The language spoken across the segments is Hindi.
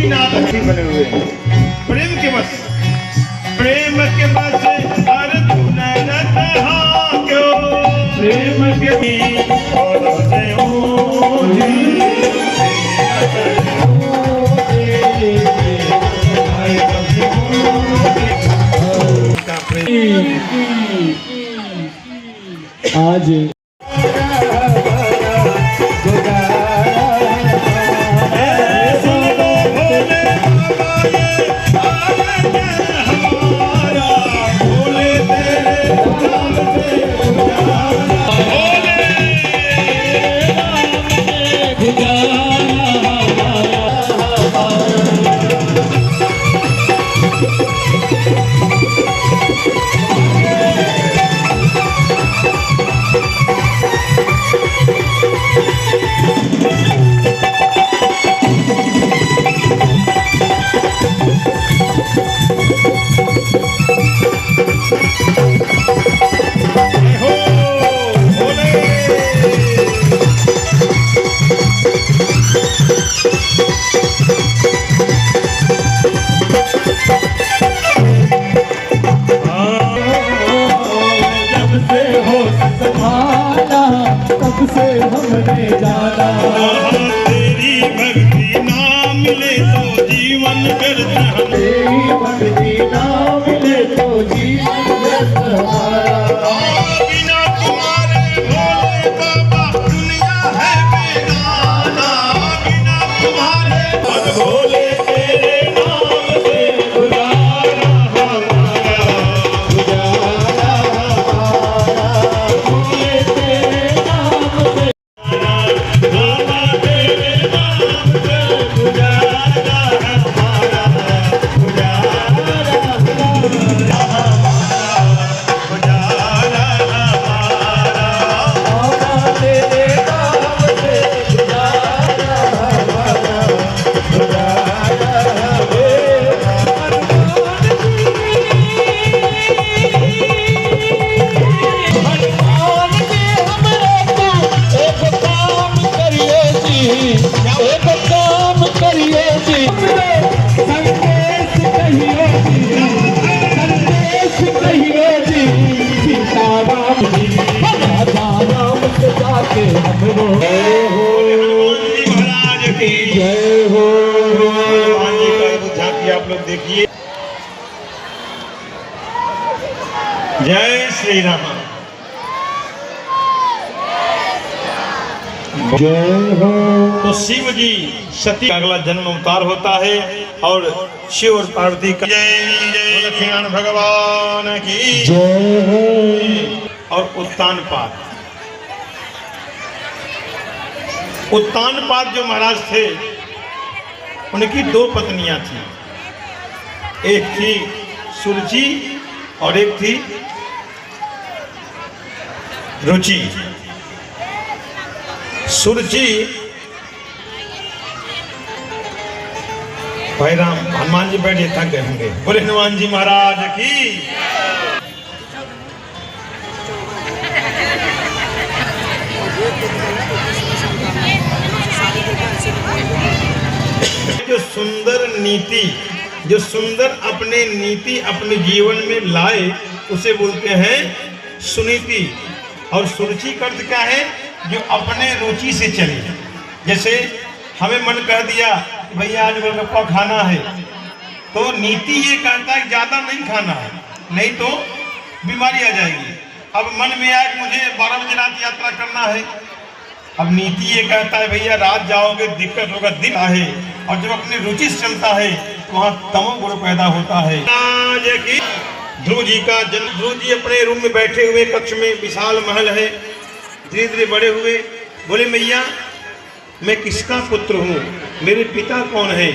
नाथ बने हुए हैं। प्रेम के बस हर तू न रहा क्यों प्रेम के भी और से हो आज से हमने जाना तेरी भक्ति ना मिले तो जीवन व्यर्थ तेरी भक्ति ना मिले तो जीवन व्यर्थ हमारा बिना तुम्हारे भोले बाबा दुनिया है बेगाना बिना तुम्हारे भोले तेरे नाम से गुजारा हमारा गुजारा हमारा भोले तेरे जय हो हनुमान जी का एक झांकी आप लोग देखिए। जय श्री राम। जय हो। तो शिव जी सती का अगला जन्म अवतार होता है और शिव और पार्वती का जय जय लक्ष्मण भगवान की जय हो। और उत्तानपाद जो महाराज थे उनकी दो पत्नियां थी, एक थी सुरुचि और एक थी रुचि। सुरुचि भाई राम हनुमान जी बैठे थक गए होंगे, बोले हनुमान जी महाराज की। जो सुंदर नीति, जो सुंदर अपने नीति अपने जीवन में लाए उसे बोलते हैं सुनीति। और सुरुचि का अर्थ क्या है? जो अपने रुचि से चले। जैसे हमें मन कह दिया भैया आज गोलगप्पा खाना है, तो नीति ये कहता है ज्यादा नहीं खाना है, नहीं तो बीमारी आ जाएगी। अब मन में आया कि मुझे 12 बजे रात यात्रा करना है, अब नीति ये कहता है भैया रात जाओगे दिक्कत होगा, दिन है। और जब अपनी रुचि से चलता है तो वहाँ तमोगुण पैदा होता है। ध्रुव जी का जन्म, ध्रुव जी अपने रूम में बैठे हुए कक्ष में, विशाल महल है, धीरे धीरे बड़े हुए। बोले मैया मैं किसका पुत्र हूँ, मेरे पिता कौन है?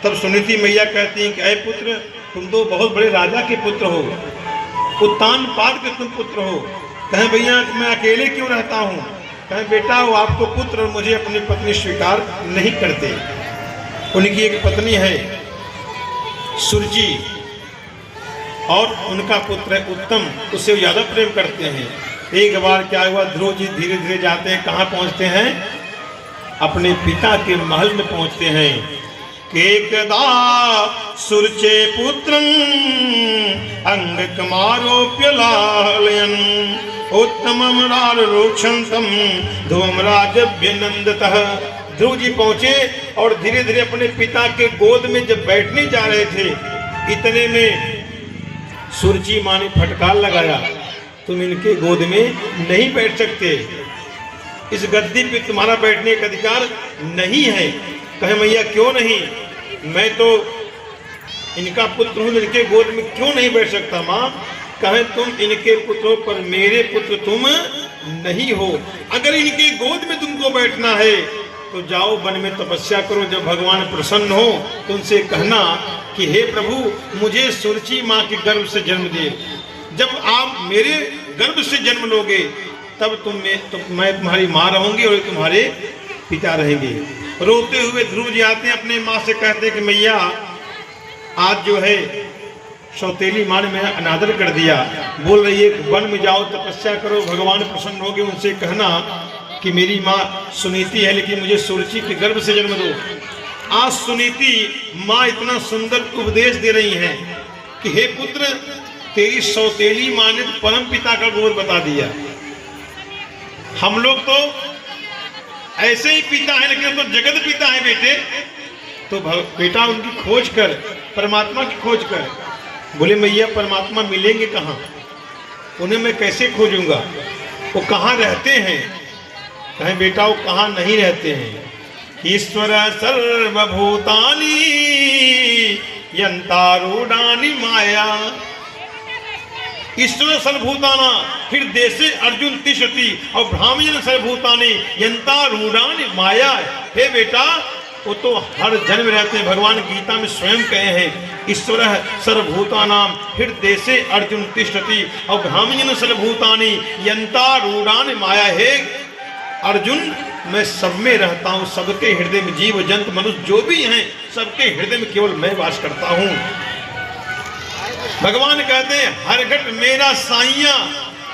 तब सुनीति मैया कहती हैं कि अय पुत्र तुम तो बहुत बड़े राजा के पुत्र हो, उत्तानपाद के तुम पुत्र हो। कहें भैया मैं अकेले क्यों रहता हूँ? कहें बेटा वो आपको पुत्र और मुझे अपनी पत्नी स्वीकार नहीं करते। उनकी एक पत्नी है सुरुचि और उनका पुत्र है उत्तम, उससे ज़्यादा प्रेम करते हैं। एक बार क्या हुआ, ध्रुव जी धीरे धीरे जाते हैं, कहाँ पहुँचते हैं? अपने पिता के महल में पहुँचते हैं। केकदा सुरचे पुत्रं अंगकमारोप्य लालयन् उत्तमं राजरोक्षन्तं ध्रुवं राजभ्यनन्दतः। ध्रुव जी पहुंचे और धीरे धीरे अपने पिता के गोद में जब बैठने जा रहे थे, इतने में सुरची माँ ने फटकार लगाया, तुम इनके गोद में नहीं बैठ सकते, इस गद्दी पे तुम्हारा बैठने का अधिकार नहीं है। कहे मैया क्यों नहीं, मैं तो इनका पुत्र हूँ, इनके गोद में क्यों नहीं बैठ सकता माँ। कहे तुम इनके पुत्र हो पर मेरे पुत्र तुम नहीं हो, अगर इनके गोद में तुमको बैठना है तो जाओ वन में तपस्या करो, जब भगवान प्रसन्न हो तो उनसे कहना कि हे प्रभु मुझे सुरची माँ के गर्भ से जन्म दे, जब आप मेरे गर्भ से जन्म लोगे तब मैं तुम्हारी माँ रहूंगी और तुम्हारे पिता रहेंगे। रोते हुए ध्रुव जी आते हैं, अपने माँ से कहते हैं कि मैया आज जो है सौतेली माँ ने मेरा अनादर कर दिया, बोल रही है वन में जाओ तपस्या करो, भगवान प्रसन्न होंगे, उनसे कहना कि मेरी माँ सुनीति है लेकिन मुझे सुरुचि के गर्भ से जन्म दो। आज सुनीति माँ इतना सुंदर उपदेश दे रही हैं कि हे पुत्र तेरी सौतेली माँ ने परम पिता का गोद बता दिया, हम लोग तो ऐसे ही पिता है लेकिन तो जगत पिता है बेटे। तो बेटा उनकी खोज कर, परमात्मा की खोज कर। बोले मैया परमात्मा मिलेंगे कहाँ, उन्हें मैं कैसे खोजूंगा, वो कहाँ रहते हैं। कहें बेटा वो कहाँ नहीं रहते हैं, ईश्वर सर्वभूतानि यंतारूढ़ानि माया। ईश्वर सर्वभूताना हृदय से अर्जुन तिष्ठति और ब्राह्मण सर्वभूतानि यंतारूढ़ानि माया। हे बेटा वो तो हर जन्म रहते हैं, भगवान गीता में स्वयं कहे हैं ईश्वर सर्वभूतानाम हृदय से अर्जुन तिष्ठति और ब्राह्मण सर्वभूतानि यंतारूढ़ानि माया। हे अर्जुन मैं सब में रहता हूँ, सबके हृदय में, जीव जंतु मनुष्य जो भी हैं सबके हृदय में केवल मैं वास करता हूँ। भगवान कहते हैं हर घट मेरा साइया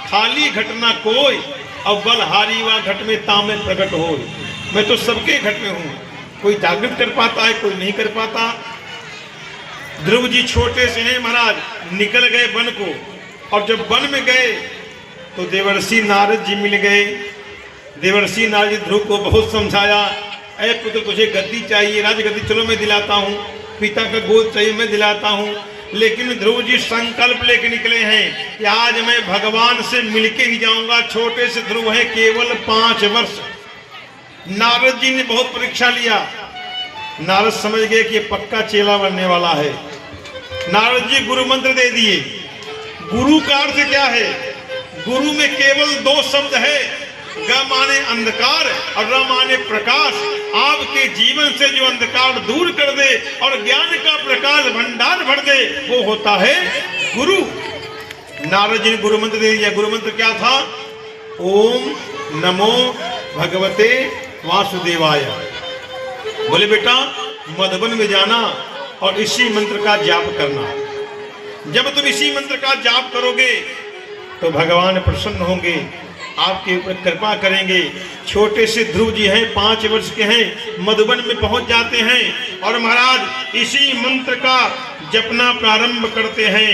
खाली घट ना कोई, और बलहारी व घट में तामे प्रकट हो। मैं तो सबके घट में हूँ, कोई जागृत कर पाता है कोई नहीं कर पाता। ध्रुव जी छोटे से हैं महाराज, निकल गए वन को, और जब वन में गए तो देवर्षि नारद जी मिल गए। देवर्षि नारद जी ध्रुव को बहुत समझाया, ऐ पुत्र तुझे गद्दी चाहिए, राजगद्दी चलो मैं दिलाता हूँ, पिता का गोद चाहिए मैं दिलाता हूँ। लेकिन ध्रुव जी संकल्प लेके निकले हैं कि आज मैं भगवान से मिलके ही जाऊंगा। छोटे से ध्रुव है, केवल 5 वर्ष। नारद जी ने बहुत परीक्षा लिया, नारद समझ गए कि ये पक्का चेला बनने वाला है। नारद जी गुरु मंत्र दे दिए। गुरु का अर्थ क्या है, गुरु में केवल 2 शब्द है, ग माने अंधकार और र माने प्रकाश। आपके जीवन से जो अंधकार दूर कर दे और ज्ञान का प्रकाश भंडार भर दे वो होता है गुरु। नारद जी ने गुरु मंत्र दे दिया। गुरु मंत्र क्या था, ओम नमो भगवते वासुदेवाय। बोले बेटा मधुबन में जाना और इसी मंत्र का जाप करना। जब तुम इसी मंत्र का जाप करोगे तो भगवान प्रसन्न होंगे, आपके ऊपर कृपा करेंगे। छोटे से ध्रुव जी हैं, 5 वर्ष के हैं, मधुबन में पहुंच जाते हैं और महाराज इसी मंत्र का जपना प्रारंभ करते हैं।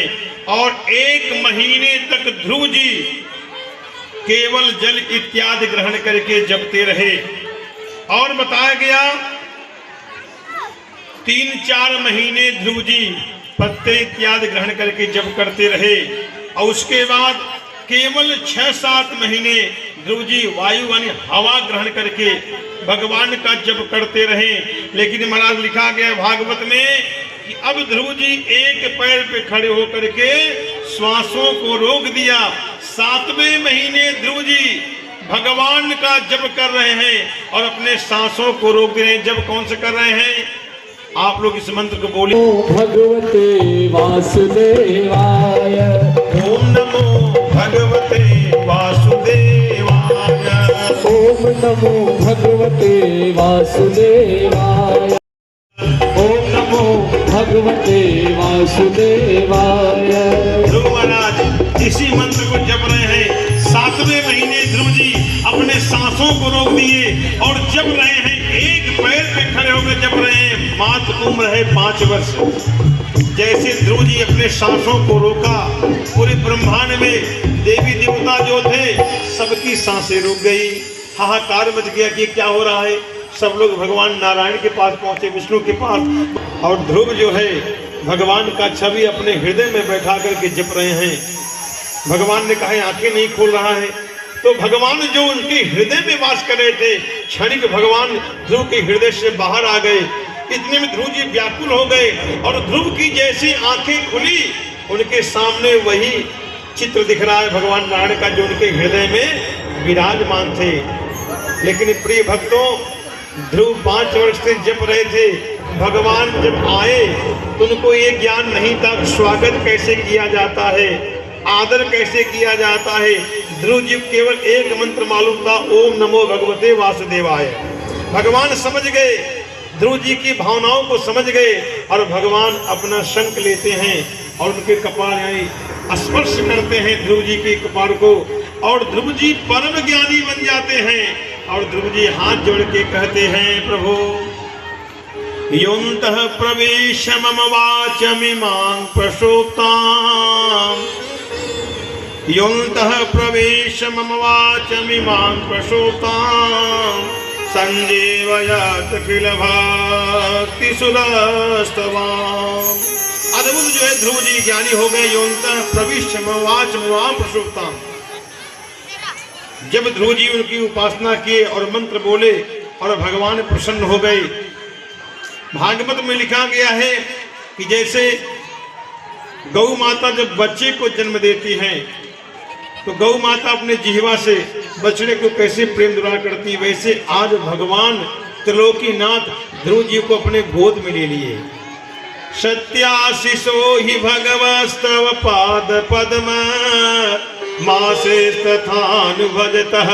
और 1 महीने तक ध्रुव जी केवल जल इत्यादि ग्रहण करके जपते रहे। और बताया गया 3-4 महीने ध्रुव जी पत्ते इत्यादि ग्रहण करके जप करते रहे। और उसके बाद केवल 6-7 महीने ध्रुव जी वायु यानी हवा ग्रहण करके भगवान का जप करते रहे। लेकिन महाराज लिखा गया भागवत में कि अब ध्रुव जी एक पैर पे खड़े होकर के श्वासों को रोक दिया। 7वें महीने ध्रुव जी भगवान का जप कर रहे हैं और अपने सांसों को रोक दे रहे हैं। जब कौन से कर रहे हैं, आप लोग इस मंत्र को बोलिए, भगवते वासुदेवाय। ओम नमो भगवते वासुदेवाय। ओम नमो भगवते वासुदेवाय। ओम नमो भगवते वासुदेवाय। ध्रुव महाराज इसी मंत्र को जप रहे हैं। 7वें महीने ध्रुव जी अपने सांसों को रोक दिए और जप रहे हैं, एक पैर पे खड़े होकर जप रहे हैं। मात्र उम्र है 5 वर्ष। जैसे ध्रुव जी अपने सांसों को रोका, पूरे ब्रह्मांड में देवी देवता जो थे सबकी सांसें रुक गई। हाहाकार मच गया कि क्या हो रहा है। सब लोग भगवान नारायण के पास पहुंचे, विष्णु के पास, और ध्रुव जो है भगवान का छवि अपने हृदय में बैठा करके जप रहे हैं। भगवान ने कहा आंखें नहीं खोल रहा है, तो भगवान जो उनके हृदय में वास कर रहे थे, क्षणिक भगवान ध्रुव के हृदय से बाहर आ गए। इतने में ध्रुव जी व्याकुल हो गए और ध्रुव की जैसी आंखें खुली, उनके सामने वही चित्र दिख रहा है भगवान नारायण का, जो उनके हृदय में विराजमान थे। लेकिन प्रिय भक्तों, ध्रुव 5 वर्ष से जप रहे थे। भगवान जब आए तो उनको ये ज्ञान नहीं था स्वागत कैसे किया जाता है, आदर कैसे किया जाता है। ध्रुव जी केवल एक मंत्र मालूम था, ओम नमो भगवते वासुदेवाय। भगवान समझ गए, ध्रुव जी की भावनाओं को समझ गए, और भगवान अपना शंख लेते हैं और उनके कपाल स्पर्श करते हैं ध्रुव जी के कपाल को, और ध्रुव जी परम ज्ञानी बन जाते हैं। और ध्रुव जी हाथ जोड़ के कहते हैं, प्रभु योऽन्तः प्रवेश मम वाचमिमां प्रसोक्ताम्, योऽन्तः प्रवेश मम वाचमिमां प्रसोक्ताम्, संजीवयात् किल भक्ति सुरस्तवाम्। अद्भुत जो है ध्रुव जी ज्ञानी हो गए। योऽन्तः प्रवेश मम वाचमिमां प्रसोक्ताम्। जब ध्रुव जी उनकी उपासना किए और मंत्र बोले और भगवान प्रसन्न हो गए। भागवत में लिखा गया है कि जैसे गौ माता जब बच्चे को जन्म देती है तो गौ माता अपने जिह्वा से बछड़े को कैसे प्रेम दुलार करती, वैसे आज भगवान त्रिलोकीनाथ ध्रुव जी को अपने गोद में ले लिए। सत्याशिषो हि भगवस्तव पाद पद्म मासेस्तथानुभजतः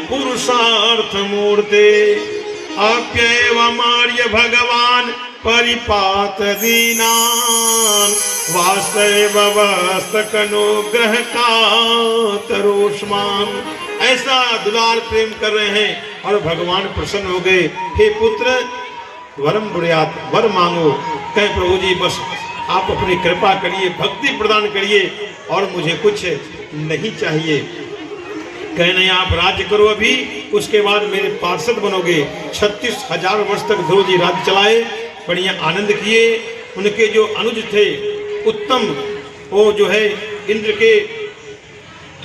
पुरुषार्थ मूर्ते, अप्येवमार्य भगवान परिपात दीनान्, वास्तवस्तकनुग्रह कातरोष्मान्। ऐसा दुलार प्रेम कर रहे हैं और भगवान प्रसन्न हो गए। हे पुत्र वरम बुढ़ियात, वर मांगो। कहे प्रभु जी बस आप अपनी कृपा करिए, भक्ति प्रदान करिए और मुझे कुछ नहीं चाहिए। कहे नहीं आप राज्य करो अभी, उसके बाद मेरे पार्षद बनोगे। 36,000 वर्ष तक ध्रुव जी राज्य चलाए, बढ़िया आनंद किए। उनके जो अनुज थे उत्तम, वो जो है इंद्र के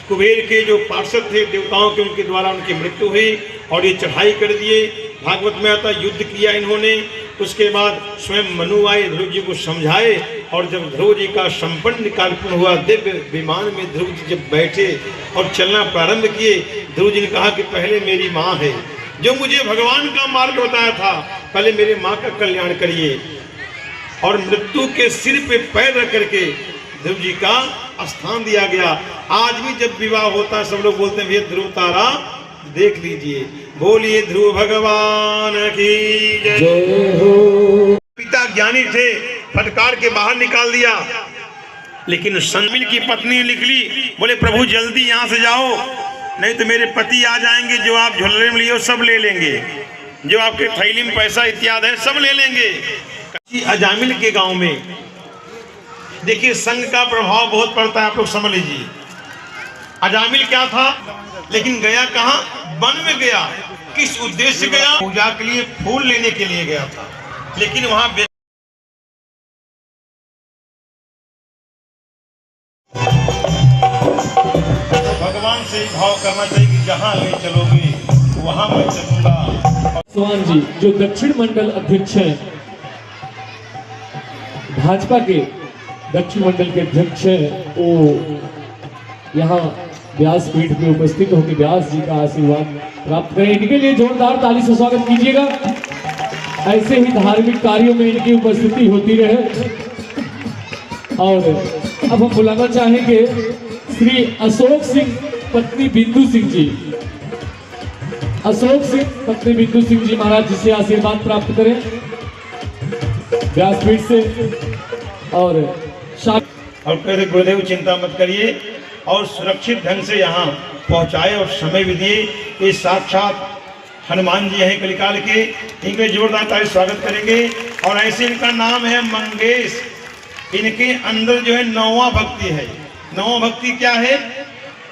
कुबेर के जो पार्षद थे देवताओं के, उनके द्वारा उनकी मृत्यु हुई और ये चढ़ाई कर दिए। भागवत में आता युद्ध किया इन्होंने। उसके बाद स्वयं मनु आए, ध्रुव जी को समझाए, और जब ध्रुव जी का संपन्न कालपूर्ण हुआ, दिव्य विमान में ध्रुव जी जब बैठे और चलना प्रारंभ किए, ध्रुव जी ने कहा कि पहले मेरी माँ है जो मुझे भगवान का मार्ग बताया था, पहले मेरे माँ का कल्याण करिए। और मृत्यु के सिर पे पैर रख करके ध्रुव जी का स्थान दिया गया। आज भी जब विवाह होता है सब लोग बोलते हैं भैया ध्रुव तारा देख लीजिए। बोलिए ध्रुव भगवान की जय हो। पिता ज्ञानी थे, फटकार के बाहर निकाल दिया, लेकिन संमिल की पत्नी निकली, बोले प्रभु जल्दी यहाँ से जाओ, नहीं तो मेरे पति आ जाएंगे, जो आप झोले में लिए सब ले लेंगे, जो आपके थैली में पैसा इत्यादि है सब ले लेंगे। अजामिल के गांव में देखिए संघ का प्रभाव बहुत पड़ता है, आप लोग समझ लीजिए। अजामिल क्या था, लेकिन गया कहाँ? वन में गया। किस उद्देश्य से गया? पूजा के लिए, फूल लेने के लिए गया था, लेकिन वहां भगवान से भाव करना चाहिए कि जहां ले चलोगे वहां मैं चलूंगा। स्वान जी जो दक्षिण मंडल अध्यक्ष हैं, भाजपा के दक्षिण मंडल के अध्यक्ष हैं, वो यहाँ व्यास पीठ में उपस्थित होकर व्यास जी का आशीर्वाद प्राप्त करें। इनके लिए जोरदार ताली से स्वागत कीजिएगा। ऐसे ही धार्मिक कार्यों में इनकी उपस्थिति होती रहे। और अब हम बुलाना चाहेंगे श्री अशोक सिंह पत्नी बिंदु सिंह जी। अशोक सिंह पत्नी बिंदु सिंह जी महाराज जी से आशीर्वाद प्राप्त करें व्यासपीठ से। और कहते गुरुदेव चिंता मत करिए और सुरक्षित ढंग से यहाँ पहुँचाए और समय भी दिए। ये साक्षात हनुमान जी हैं कलिकाल के, इनके जोरदार ताली स्वागत करेंगे। और ऐसे इनका नाम है मंगेश। इनके अंदर जो है 9वां भक्ति है। 9वां भक्ति क्या है?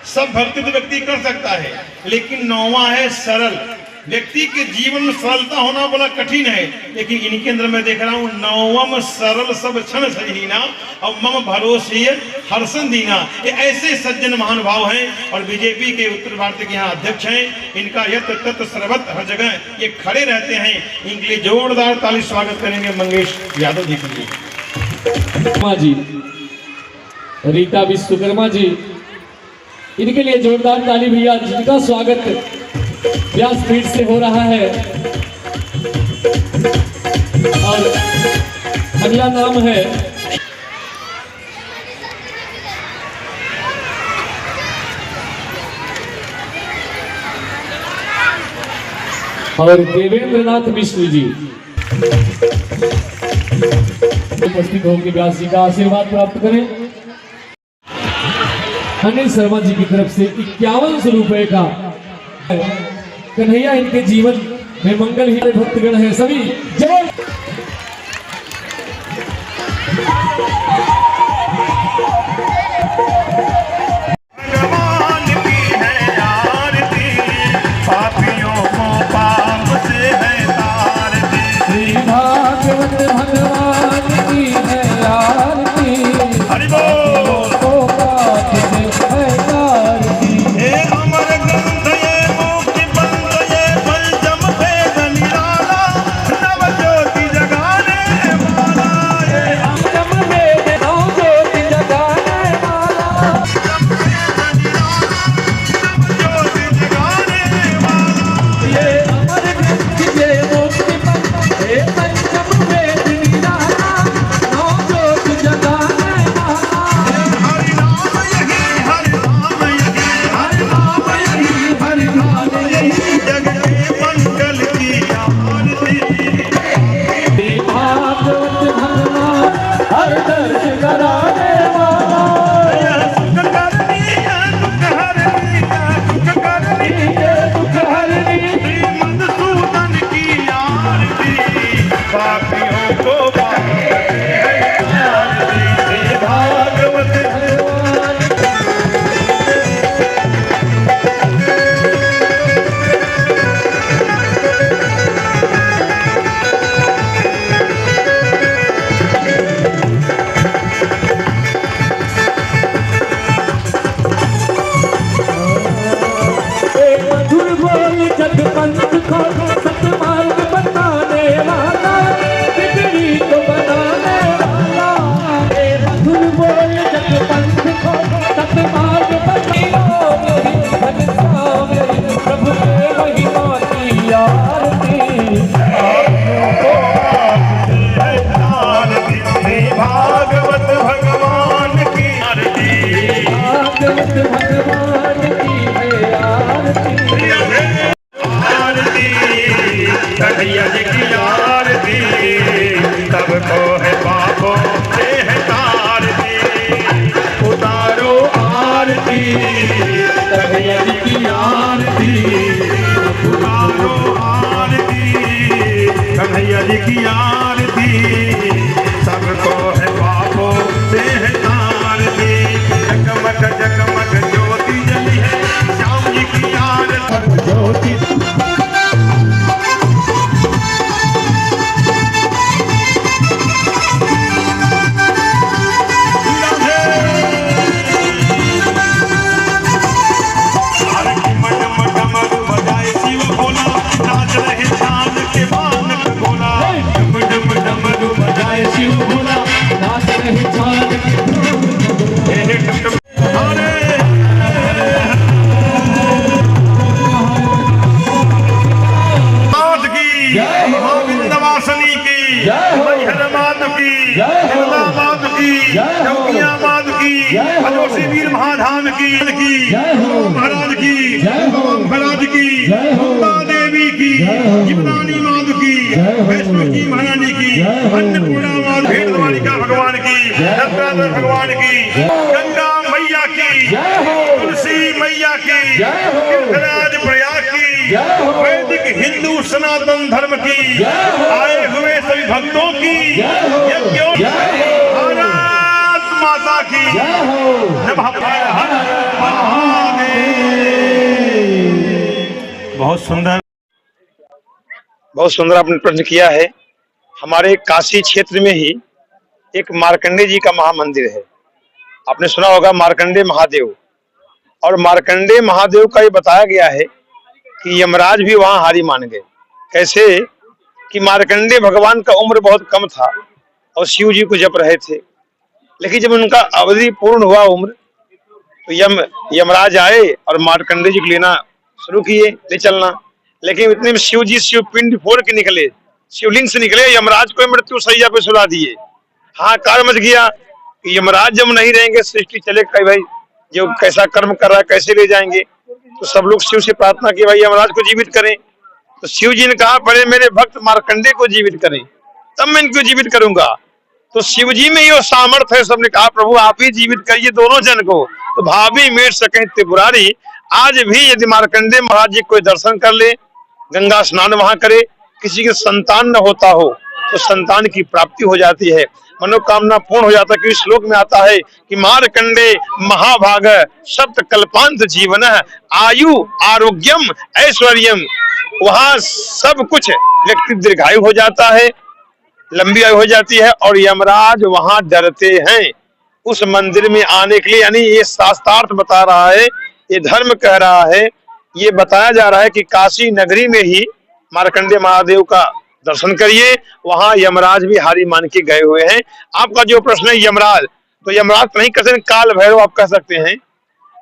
सब भक्ति तो व्यक्ति कर सकता है, लेकिन 9वां है सरल। व्यक्ति के जीवन में सरलता होना बड़ा कठिन है, लेकिन इनके अंदर मैं देख रहा हूँ 9वां सरल सब क्षण सहीना और मम भरोसे हर्षण दीना। ये ऐसे सज्जन महानुभाव हैं और बीजेपी के उत्तर भारत के यहाँ अध्यक्ष हैं। इनका यत तत् सर्वत हर जगह ये खड़े रहते हैं। इनके लिए जोरदार ताली स्वागत करेंगे मंगेश यादव जी के लिए। जी रीता विश्वकर्मा जी, इनके लिए जोरदार ताली भैया, जिनका स्वागत व्यासपीठ से हो रहा है। और अगला नाम है और देवेंद्र नाथ मिश्र जी, उपस्थित होकर व्यास जी का आशीर्वाद प्राप्त करें। अनिल शर्मा जी की तरफ से 51 रुपए का कन्हैया इनके जीवन में मंगल ही भक्तगण है सभी जय। भगवान की है आरती, पापियों को पाप से है तारती। श्री भागवत भगवान की है आरती, हरि बोल। को पाप से है तारती। हे अमर ग्रंथ ये मुक्ति पंथ ये पंचम वेद निराला, नव ज्योति जगाने वाला। ये पंचम वेद नौ ज्योति जगाने वाला, पंचम वेद निराला, नव ज्योति जगाने वाला। ये अमर ग्रंथ ये मुक्ति पंथ ये पंचम वेद निराला, नौ ज्योति जगाने वाला। हरि नाम यही, हरि नाम यही, हरि नाम यही, हरि नाम यही, जग के मंगल की आरती। श्री भागवत भगवान हर दर्श कराने वाला, सुख करनी है दुख हरनी, सुख करनी ये दुख हरनी। श्री मधुसूदन की आरती, पापियों को पाप है आरती। श्री भागवत मधुर बोल जग पंथ को सतमार्ग बताने वाला, बिगड़ी को बनाने वाला। मधुर बोल जग पंथ को सतमार्ग बताने प्रभु के महिमा की आरती। श्री भागवत भगवान की आरती। भागवत भगवान की है आरती। आरती कन्हैया जी की आरती, सबको है पापों से है तारती। उतारो आरती कन्हैया जी की आरती, उतारो आरती कन्हैया जी की आरती, सबको है पापों से है तारती। जगमग जगमग ज्योति जली है, श्याम जी की आरती ज्योति। वीर महाधाम की महाराज की महाराज की देवी की जीवनानी माधु की वैष्णो जी महारानी की अन्नपूर्णा माधु भेदवालिका भगवान की दत्तात्रेय भगवान की गंगा मैया की तुलसी मैया की गिरिराज प्रयाग की वैदिक सनातन धर्म की, आए हुए सभी भक्तों की, यज्ञों की, भारत माता की, नमः हर महादेव। बहुत सुंदर, बहुत सुंदर आपने प्रश्न किया है। हमारे काशी क्षेत्र में ही एक मार्कंडे जी का महामंदिर है। आपने सुना होगा मार्कंडे महादेव। और मार्कंडे महादेव का ये बताया गया है कि यमराज भी वहां हारी मान गए। कैसे कि मार्कंडे भगवान का उम्र बहुत कम था और शिव जी को जप रहे थे, लेकिन जब उनका अवधि पूर्ण हुआ उम्र, तो यमराज आए और मार्कंडे जी को लेना शुरू किए, ले चलना। लेकिन इतने में शिव जी शिवपिंड फोड़ के निकले, शिवलिंग से निकले, यमराज को मृत्यु सैया पे सुला दिए। हाहाकार मच गया कि यमराज जब नहीं रहेंगे सृष्टि चले कहीं, भाई जो कैसा कर्म कर रहा है कैसे ले जाएंगे। तो सब लोग शिव से प्रार्थना की भाई यमराज को जीवित करें। तो शिव जी ने कहा पहले मेरे भक्त मार्कंडे को जीवित करें, तब मैं इनको जीवित करूंगा। तो शिव जी में ये सामर्थ्य है। सबने कहा प्रभु आप ही जीवित करिए दोनों जन को, तो भाभी मेट सके त्रिपुरारी। आज भी यदि मार्कंडे महाराज जी कोई दर्शन कर ले, गंगा स्नान वहां करे, किसी के संतान न होता हो तो संतान की प्राप्ति हो जाती है, मनोकामना पूर्ण हो जाता है। कि श्लोक में आता है कि मार्कंडे महाभाग सप्त कल्पांत जीवन आयु आरोग्यम ऐश्वर्यम। वहां सब कुछ व्यक्ति दीर्घायु हो जाता है, लंबी आयु हो जाती है, और यमराज वहां डरते हैं उस मंदिर में आने के लिए। यानी ये शास्त्रार्थ बता रहा है, ये धर्म कह रहा है, ये बताया जा रहा है कि काशी नगरी में ही मार्कंडे महादेव का दर्शन करिए, वहां यमराज भी हारी मान के गए हुए हैं। आपका जो प्रश्न है यमराज, तो यमराज नहीं कह सकते, काल भैरव आप कह सकते हैं।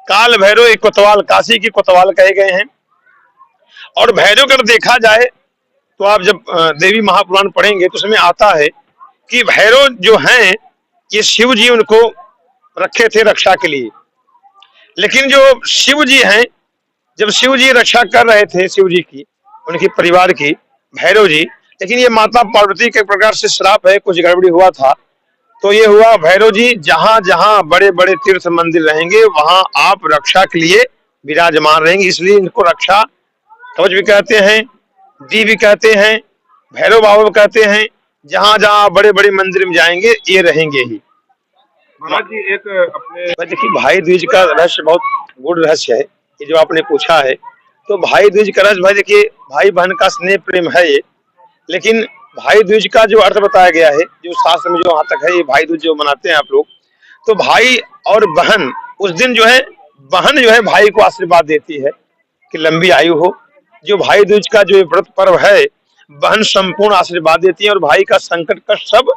काल भैरव एक कोतवाल, काशी की कोतवाल कहे गए हैं। और भैरव अगर देखा जाए तो आप जब देवी महापुराण पढ़ेंगे तो उसमें आता है कि भैरव जो हैं ये शिव जी उनको रखे थे रक्षा के लिए। लेकिन जो शिव जी हैं, जब शिव जी रक्षा कर रहे थे शिव जी की, उनके परिवार की, भैरव जी, लेकिन ये माता पार्वती के प्रकार से श्राप है, कुछ गड़बड़ी हुआ था। तो ये हुआ भैरव जी जहां जहां बड़े बड़े तीर्थ मंदिर रहेंगे वहां आप रक्षा के लिए विराजमान रहेंगे, इसलिए इनको रक्षा कवच भी कहते हैं, दी भी कहते हैं, भैरव बाबा भी कहते हैं। जहां जहां बड़े बड़े मंदिर में जाएंगे ये रहेंगे ही। महाराज जी एक अपने देखिए भाई दूज का रहस्य बहुत गूढ़ रहस्य है, ये जो आपने पूछा है। तो भाई दूज का रहस्य, भाई देखिए भाई बहन का स्नेह प्रेम है ये, लेकिन भाई दूज का जो अर्थ बताया गया है, जो शास्त्र में जो वहां तक है, ये भाई दूज जो मनाते हैं आप लोग, तो भाई और बहन उस दिन जो है, बहन जो है भाई को आशीर्वाद देती है कि लंबी आयु हो। जो भाई दूज का जो व्रत पर्व है, बहन संपूर्ण आशीर्वाद देती है और भाई का संकट कष्ट सब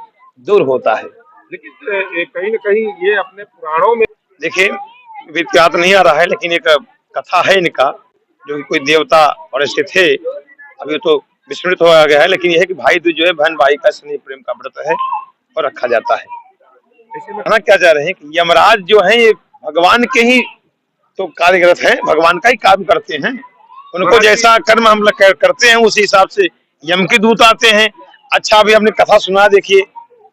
दूर होता है। लेकिन कहीं न कहीं ये अपने पुराणों में देखिए विख्यात नहीं आ रहा है, लेकिन एक कथा है इनका, जो कि कोई देवता और ऐसे थे, अभी तो विस्मृत हो गया है। लेकिन यह है कि भाई दूज जो है बहन भाई का स्नेह प्रेम का व्रत है और रखा जाता है। ऐसे में कहना क्या चाह रहे हैं कि यमराज जो है ये भगवान के ही तो कार्यरत है, भगवान का ही काम करते हैं। उनको जैसा कर्म हम लोग करते हैं उसी हिसाब से यम के दूत आते हैं। अच्छा अभी आपने कथा सुना, देखिए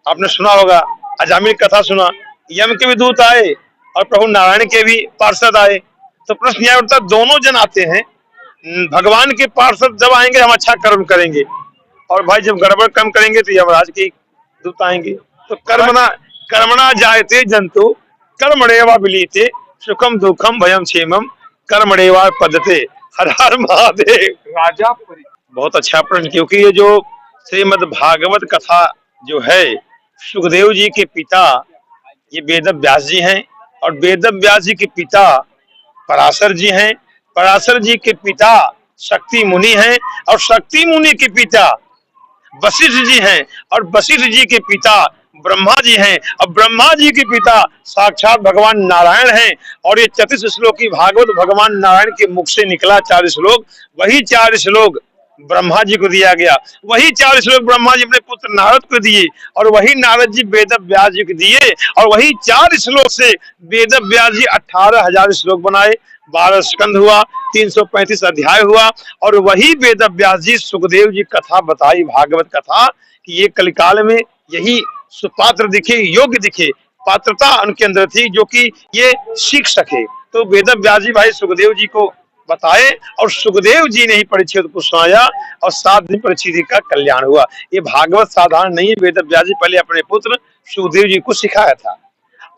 आपने सुना होगा अजामिल कथा सुना, यम के भी दूत आए और प्रभु नारायण के भी पार्षद आए। तो प्रश्न यह उठता दोनों जन आते हैं, भगवान के पार्षद जब आएंगे हम अच्छा कर्म करेंगे, और भाई जब गड़बड़ कम करेंगे तो यमराज के दूत आएंगे। तो कर्मणा जायते जंतु कर्मणेवा विलीते सुखम दुखम भयम क्षेमम कर्मणेवा पद्धते। हर हर महादेव। राजा बहुत अच्छा प्रश्न, क्योंकि ये जो श्रीमद् भागवत कथा जो है, सुखदेव जी के पिता ये वेद व्यास जी हैं, और वेद व्यास जी के पिता पराशर जी हैं, पराशर जी के पिता शक्ति मुनि हैं, और शक्ति मुनि के पिता वशिष्ठ जी हैं, और वशिष्ठ जी के पिता ब्रह्मा जी हैं, और ब्रह्मा जी के पिता साक्षात भगवान नारायण हैं। और ये 34 श्लोक की भागवत भगवान नारायण के मुख से निकला 4 श्लोक, वही 4 श्लोक ब्रह्मा जी को दिया गया, वही 4 श्लोक ब्रह्मा जी अपने पुत्र नारद को दिए, और वही नारद जी वेद व्यास जी को दिए, और वही 4 श्लोक से वेद व्यास जी 18,000 श्लोक बनाए, 12 स्कंद हुआ, 335 अध्याय हुआ, और वही वेद व्यास जी सुखदेव जी कथा बताई, भागवत कथा, कि ये कलिकाल में यही सुपात्र दिखे, योग्य दिखे, पात्रता उनके अंदर थी जो कि ये सीख सके। तो वेद व्यास जी भाई सुखदेव जी को बताए और सुखदेव जी ने ही परीक्षित को सुनाया और 7 दिन परीक्षित जी का कल्याण हुआ। ये भागवत साधारण नहीं है, वेद व्यास जी पहले अपने पुत्र सुखदेव जी को सिखाया था।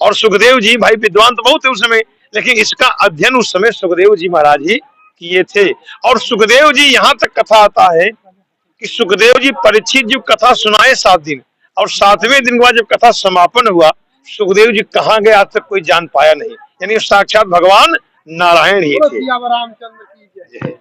और सुखदेव जी भाई विद्वान तो बहुत थे उस समय, लेकिन इसका अध्ययन उस समय सुखदेव जी महाराज ही किए थे। और सुखदेव जी यहाँ तक कथा आता है कि सुखदेव जी परीक्षित जी कथा सुनाए 7 दिन, और 7वें दिन के बाद जब कथा समापन हुआ, सुखदेव जी कहाँ गए आज तक कोई जान पाया नहीं। यानी साक्षात भगवान नारायण ही थे। रामचंद्र की जय।